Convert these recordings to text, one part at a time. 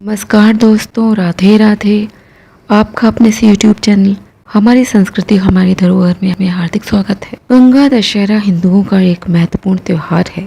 नमस्कार दोस्तों, राधे राधे। आपका अपने इस यूट्यूब चैनल हमारी संस्कृति हमारी धरोहर में हार्दिक स्वागत है। गंगा दशहरा हिंदुओं का एक महत्वपूर्ण त्यौहार है।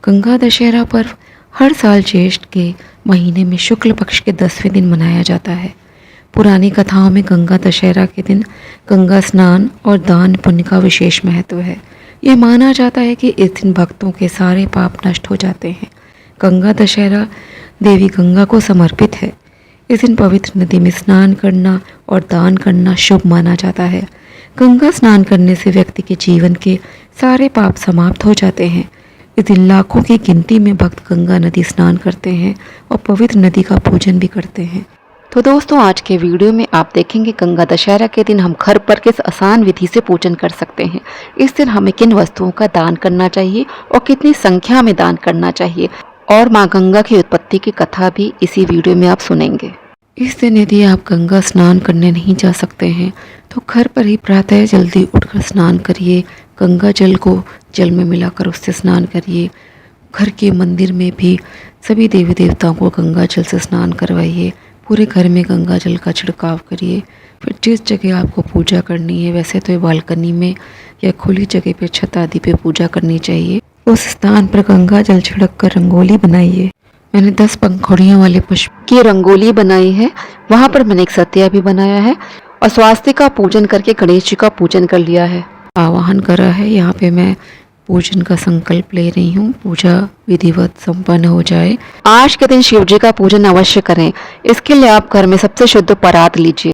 गंगा दशहरा पर्व हर साल ज्येष्ठ के महीने में शुक्ल पक्ष के 10वें दिन मनाया जाता है। पुरानी कथाओं में गंगा दशहरा के दिन गंगा स्नान और दान पुण्य का विशेष महत्व है। ये माना जाता है कि इस दिन भक्तों के सारे पाप नष्ट हो जाते हैं। गंगा दशहरा देवी गंगा को समर्पित है। इस दिन पवित्र नदी में स्नान करना और दान करना शुभ माना जाता है। गंगा स्नान करने से व्यक्ति के जीवन के सारे पाप समाप्त हो जाते हैं। इस दिन लाखों की गिनती में भक्त गंगा नदी स्नान करते हैं और पवित्र नदी का पूजन भी करते हैं। तो दोस्तों, आज के वीडियो में आप देखेंगे गंगा दशहरा के दिन हम घर पर किस आसान विधि से पूजन कर सकते हैं। इस दिन हमें किन वस्तुओं का दान करना चाहिए और कितनी संख्या में दान करना चाहिए, और माँ गंगा की उत्पत्ति की कथा भी इसी वीडियो में आप सुनेंगे। इस दिन यदि आप गंगा स्नान करने नहीं जा सकते हैं तो घर पर ही प्रातः जल्दी उठकर स्नान करिए। गंगा जल को जल में मिलाकर उससे स्नान करिए। घर के मंदिर में भी सभी देवी देवताओं को गंगा जल से स्नान करवाइए। पूरे घर में गंगा जल का छिड़काव करिए। फिर जिस जगह आपको पूजा करनी है, वैसे तो बालकनी में या खुली जगह पे छत आदि पे पूजा करनी चाहिए, उस स्थान पर गंगा जल छिड़क कर रंगोली बनाइए। मैंने 10 पंखुड़ियों वाले पुष्प की रंगोली बनाई है। वहाँ पर मैंने एक सत्या भी बनाया है और स्वास्तिक का पूजन करके गणेश जी का पूजन कर लिया है, आवाहन करा है। यहाँ पे मैं पूजन का संकल्प ले रही हूँ, पूजा विधिवत संपन्न हो जाए। आज के दिन शिव जी का पूजन अवश्य करें। इसके लिए आप घर में सबसे शुद्ध परात लीजिए।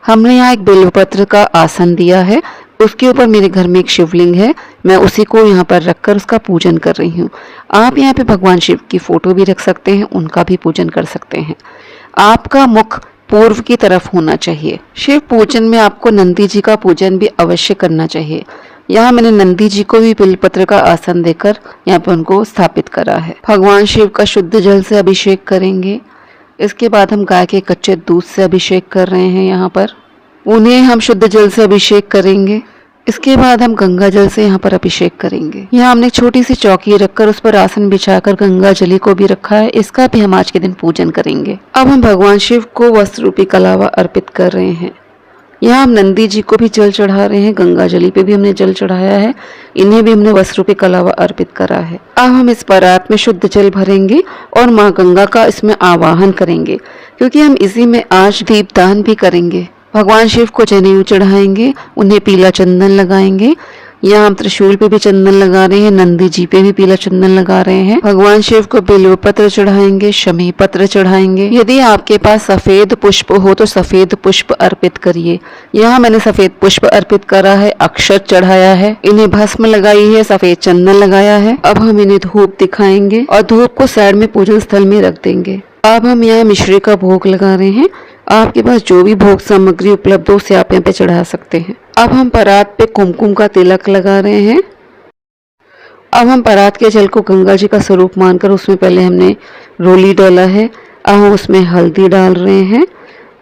हमने यहाँ एक बेलपत्र का आसन दिया है, उसके ऊपर मेरे घर में एक शिवलिंग है। मैं उसी को यहाँ पर रखकर उसका पूजन कर रही हूँ। आप यहाँ पे भगवान शिव की फोटो भी रख सकते हैं, उनका भी पूजन कर सकते हैं। आपका मुख पूर्व की तरफ होना चाहिए। शिव पूजन में आपको नंदी जी का पूजन भी अवश्य करना चाहिए। यहाँ मैंने नंदी जी को भी बेलपत्र का आसन देकर यहाँ पे उनको स्थापित करा है। भगवान शिव का शुद्ध जल से अभिषेक करेंगे। इसके बाद हम गाय के कच्चे दूध से अभिषेक कर रहे हैं। यहाँ पर उन्हें हम शुद्ध जल से अभिषेक करेंगे। इसके बाद हम गंगा जल से यहाँ पर अभिषेक करेंगे। यहाँ हमने छोटी सी चौकी रखकर उस पर आसन बिछाकर गंगा जली को भी रखा है। इसका भी हम आज के दिन पूजन करेंगे। अब हम भगवान शिव को वस्त्र रूपी कलावा अर्पित कर रहे हैं। यहाँ हम नंदी जी को भी जल चढ़ा रहे हैं। गंगा जली पे भी हमने जल चढ़ाया है। इन्हें भी हमने वस्त्र रूपी कलावा अर्पित करा है। अब हम इस परात में शुद्ध जल भरेंगे और माँ गंगा का इसमें आवाहन करेंगे, क्योंकि हम इसी में आज दीपदान भी करेंगे। भगवान शिव को जनेऊ चढ़ाएंगे, उन्हें पीला चंदन लगाएंगे। यहाँ हम त्रिशूल पे भी चंदन लगा रहे हैं, नंदी जी पे भी पीला चंदन लगा रहे हैं। भगवान शिव को बिल्व पत्र चढ़ाएंगे, शमी पत्र चढ़ाएंगे। यदि आपके पास सफेद पुष्प हो तो सफेद पुष्प अर्पित करिए। यहाँ मैंने सफेद पुष्प अर्पित करा है, अक्षत चढ़ाया है, इन्हें भस्म लगाई है, सफेद चंदन लगाया है। अब हम इन्हें धूप दिखाएंगे और धूप को साइड में पूजन स्थल में रख देंगे। अब हम यहाँ मिश्री का भोग लगा रहे हैं। आपके पास जो भी भोग सामग्री उपलब्ध हो उसे आप यहाँ पे चढ़ा सकते हैं। अब हम परात पे कुमकुम का तिलक लगा रहे हैं। अब हम परात के जल को गंगा जी का स्वरूप मानकर उसमें पहले हमने रोली डाला है। अब हम उसमें हल्दी डाल रहे हैं।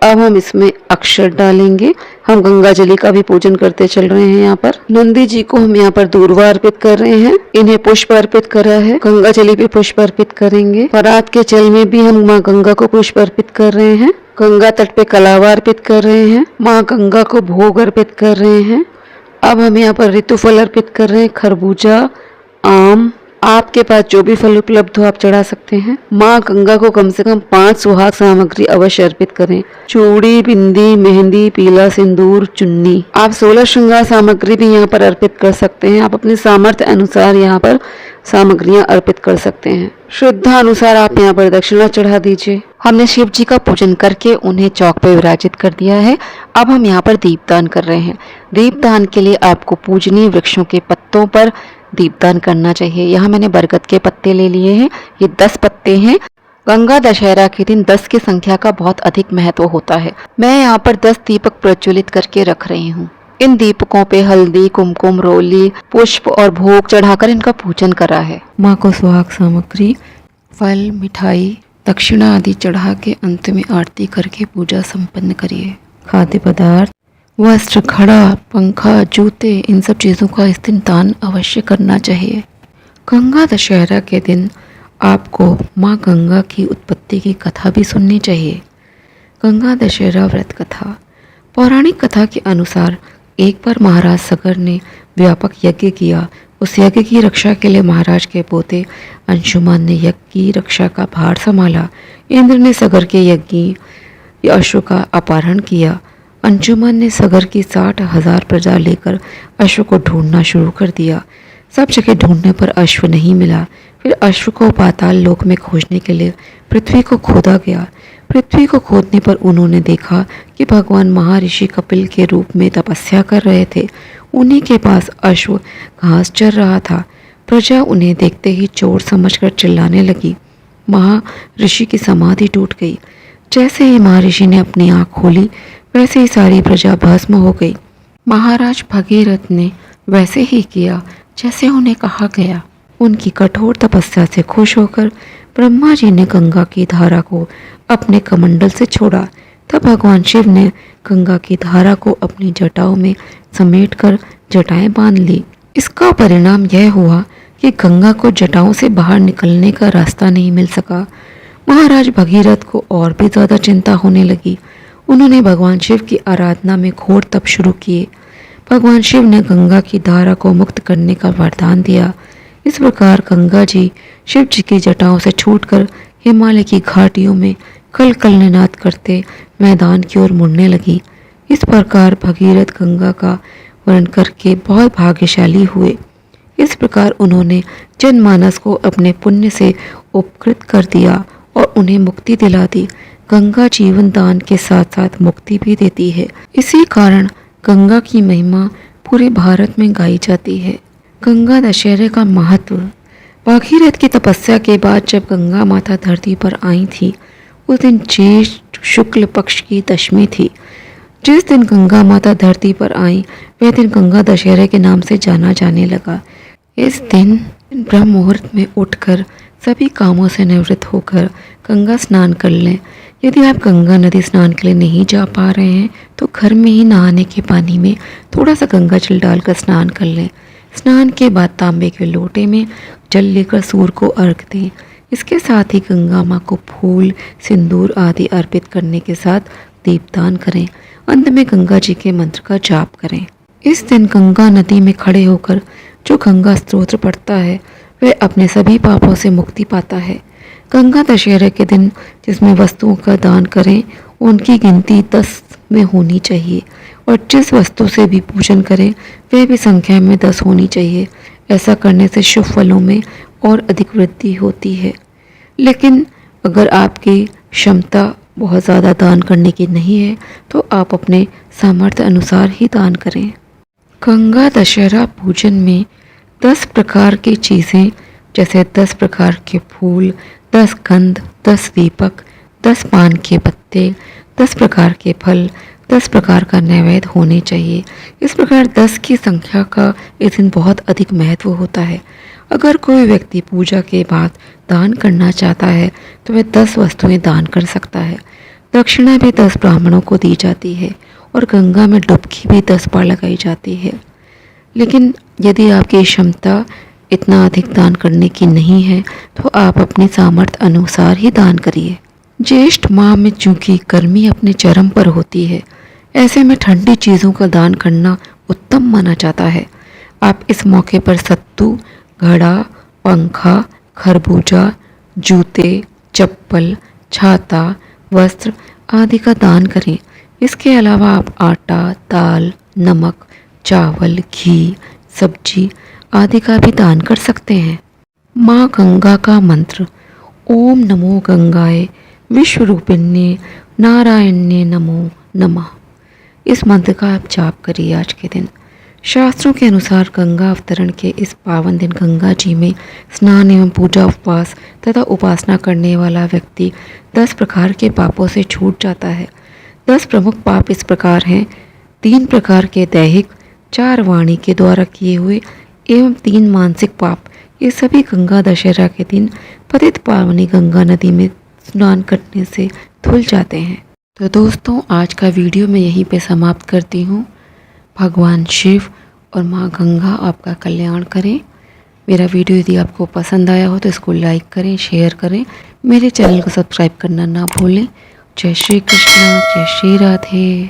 अब हम इसमें अक्षत डालेंगे। हम गंगा जली का भी पूजन करते चल रहे हैं। यहाँ पर नंदी जी को हम यहाँ पर दूर्वा अर्पित कर रहे हैं। इन्हें पुष्प अर्पित करा है। गंगा जली पे पुष्प अर्पित करेंगे। परात के जल में भी हम माँ गंगा को पुष्प अर्पित कर रहे हैं। गंगा तट पे कलावा अर्पित कर रहे हैं। माँ गंगा को भोग अर्पित कर रहे हैं। अब हम यहाँ पर ऋतुफल अर्पित कर रहे हैं, खरबूजा, आम। आपके पास जो भी फल उपलब्ध हो आप चढ़ा सकते हैं। माँ गंगा को कम से कम 5 सुहाग सामग्री अवश्य अर्पित करें। चूड़ी, बिंदी, मेहंदी, पीला सिंदूर, चुन्नी। आप 16 श्रृंगार सामग्री भी यहाँ पर अर्पित कर सकते हैं। आप अपने सामर्थ्य अनुसार यहाँ पर सामग्रियाँ अर्पित कर सकते हैं। श्रद्धा अनुसार आप यहाँ पर दक्षिणा चढ़ा दीजिए। हमने शिव जी का पूजन करके उन्हें चौक पे विराजित कर दिया है। अब हम यहाँ पर दीपदान कर रहे हैं। दीपदान के लिए आपको पूजनीय वृक्षों के पत्तों पर दीपदान करना चाहिए। यहाँ मैंने बरगद के पत्ते ले लिए हैं। ये 10 पत्ते हैं। गंगा दशहरा के दिन 10 की संख्या का बहुत अधिक महत्व होता है। मैं यहाँ पर 10 दीपक प्रज्वलित करके रख रही हूँ। इन दीपकों पे हल्दी, कुमकुम, रोली, पुष्प और भोग चढ़ाकर इनका पूजन करा है। माँ को सुहाग सामग्री, फल, मिठाई, दक्षिणा आदि चढ़ा के अंत में आरती करके पूजा संपन्न करिए। खाद्य पदार्थ, वस्त्र, घड़ा, पंखा, जूते, इन सब चीज़ों का इस दिन दान अवश्य करना चाहिए। गंगा दशहरा के दिन आपको माँ गंगा की उत्पत्ति उत्पत्ति की कथा भी सुननी चाहिए। गंगा दशहरा व्रत कथा। पौराणिक कथा के अनुसार एक बार महाराज सगर ने व्यापक यज्ञ किया। उस यज्ञ की रक्षा के लिए महाराज के पोते अंशुमान ने यज्ञ की रक्षा का भार संभाला। इंद्र ने सगर के यज्ञी अश्व का अपहरण किया। अंशुमान ने सगर की 60,000 प्रजा लेकर अश्व को ढूंढना शुरू कर दिया। सब जगह ढूंढने पर अश्व नहीं मिला। फिर अश्व को पाताल लोक में खोजने के लिए पृथ्वी को खोदा गया। पृथ्वी को खोदने पर उन्होंने देखा कि भगवान महर्षि कपिल के रूप में तपस्या कर रहे थे। उन्हीं के पास अश्व घास चर रहा था। प्रजा उन्हें देखते ही चोर समझकर चिल्लाने लगी। महर्षि की समाधि टूट गई। जैसे ही महर्षि ने अपनी आँख खोली वैसे ही सारी प्रजा भस्म हो गई। महाराज भगीरथ ने वैसे ही किया जैसे उन्हें कहा गया। उनकी कठोर तपस्या से खुश होकर ब्रह्मा जी ने गंगा की धारा को अपने कमंडल से छोड़ा। तब भगवान शिव ने गंगा की धारा को अपनी जटाओं में समेटकर जटाएं बांध ली। इसका परिणाम यह हुआ कि गंगा को जटाओं से बाहर निकलने का रास्ता नहीं मिल सका। महाराज भगीरथ को और भी ज़्यादा चिंता होने लगी। उन्होंने भगवान शिव की आराधना में घोर तप शुरू किए। भगवान शिव ने गंगा की धारा को मुक्त करने का वरदान दिया। इस प्रकार गंगा जी शिव जी की जटाओं से छूटकर हिमालय की घाटियों में कल कल निनाद करते मैदान की ओर मुड़ने लगी। इस प्रकार भगीरथ गंगा का वर्ण करके बहुत भाग्यशाली हुए। इस प्रकार उन्होंने जनमानस को अपने पुण्य से उपकृत कर दिया और उन्हें मुक्ति दिला दी। गंगा जीवन दान के साथ साथ मुक्ति भी देती है। इसी कारण गंगा की महिमा पूरे भारत में गाई जाती है। गंगा दशहरे का महत्व। भागीरथ की तपस्या के बाद जब गंगा माता धरती पर आई थी उस दिन ज्येष्ठ शुक्ल पक्ष की दशमी थी। जिस दिन गंगा माता धरती पर आई वह दिन गंगा दशहरे के नाम से जाना जाने लगा। इस दिन ब्रह्म मुहूर्त में उठकर सभी कामों से निवृत्त होकर गंगा स्नान कर लें। यदि आप गंगा नदी स्नान के लिए नहीं जा पा रहे हैं तो घर में ही नहाने के पानी में थोड़ा सा गंगा जल डालकर स्नान कर लें। स्नान के बाद तांबे के लोटे में जल लेकर सूर्य को अर्घ दें। इसके साथ ही गंगा माँ को फूल, सिंदूर आदि अर्पित करने के साथ दीपदान करें। अंत में गंगा जी के मंत्र का जाप करें। इस दिन गंगा नदी में खड़े होकर जो गंगा स्तोत्र पढ़ता है वह अपने सभी पापों से मुक्ति पाता है। गंगा दशहरे के दिन जिसमें वस्तुओं का दान करें उनकी गिनती 10 में होनी चाहिए और जिस वस्तु से भी पूजन करें वह भी संख्या में 10 होनी चाहिए। ऐसा करने से शुभ फलों में और अधिक वृद्धि होती है। लेकिन अगर आपकी क्षमता बहुत ज़्यादा दान करने की नहीं है तो आप अपने सामर्थ्य अनुसार ही दान करें। गंगा दशहरा पूजन में 10 प्रकार की चीज़ें जैसे 10 प्रकार के फूल, 10 गंध, 10 दीपक, 10 पान के पत्ते, 10 प्रकार के फल, 10 प्रकार का नैवेद्य होने चाहिए। इस प्रकार 10 की संख्या का इस दिन बहुत अधिक महत्व होता है। अगर कोई व्यक्ति पूजा के बाद दान करना चाहता है तो वह 10 वस्तुएं दान कर सकता है। दक्षिणा भी 10 ब्राह्मणों को दी जाती है और गंगा में डुबकी भी 10 बार लगाई जाती है। लेकिन यदि आपकी क्षमता इतना अधिक दान करने की नहीं है तो आप अपने सामर्थ्य अनुसार ही दान करिए। ज्येष्ठ माह में चूँकि गर्मी अपने चरम पर होती है, ऐसे में ठंडी चीज़ों का दान करना उत्तम माना जाता है। आप इस मौके पर सत्तू, घड़ा, पंखा, खरबूजा, जूते, चप्पल, छाता, वस्त्र आदि का दान करें। इसके अलावा आप आटा, दाल, नमक, चावल, घी, सब्जी आदि का भी दान कर सकते हैं। माँ गंगा का मंत्र। ओम नमो गंगाए विश्वरूपिण्ये नारायण्ये नमो नमः। इस मंत्र का आप जाप करिए आज के दिन। शास्त्रों के अनुसार गंगा अवतरण के इस पावन दिन गंगा जी में स्नान एवं पूजा, उपवास तथा उपासना करने वाला व्यक्ति 10 प्रकार के पापों से छूट जाता है। 10 प्रमुख पाप इस प्रकार हैं: 3 प्रकार के दैहिक, 4 वाणी के द्वारा किए हुए एवं 3 मानसिक पाप। ये सभी गंगा दशहरा के दिन पतित पावनी गंगा नदी में स्नान करने से धुल जाते हैं। तो दोस्तों, आज का वीडियो मैं यहीं पे समाप्त करती हूँ। भगवान शिव और माँ गंगा आपका कल्याण करें। मेरा वीडियो यदि आपको पसंद आया हो तो इसको लाइक करें, शेयर करें, मेरे चैनल को सब्सक्राइब करना ना भूलें। जय श्री कृष्ण, जय श्री राधे।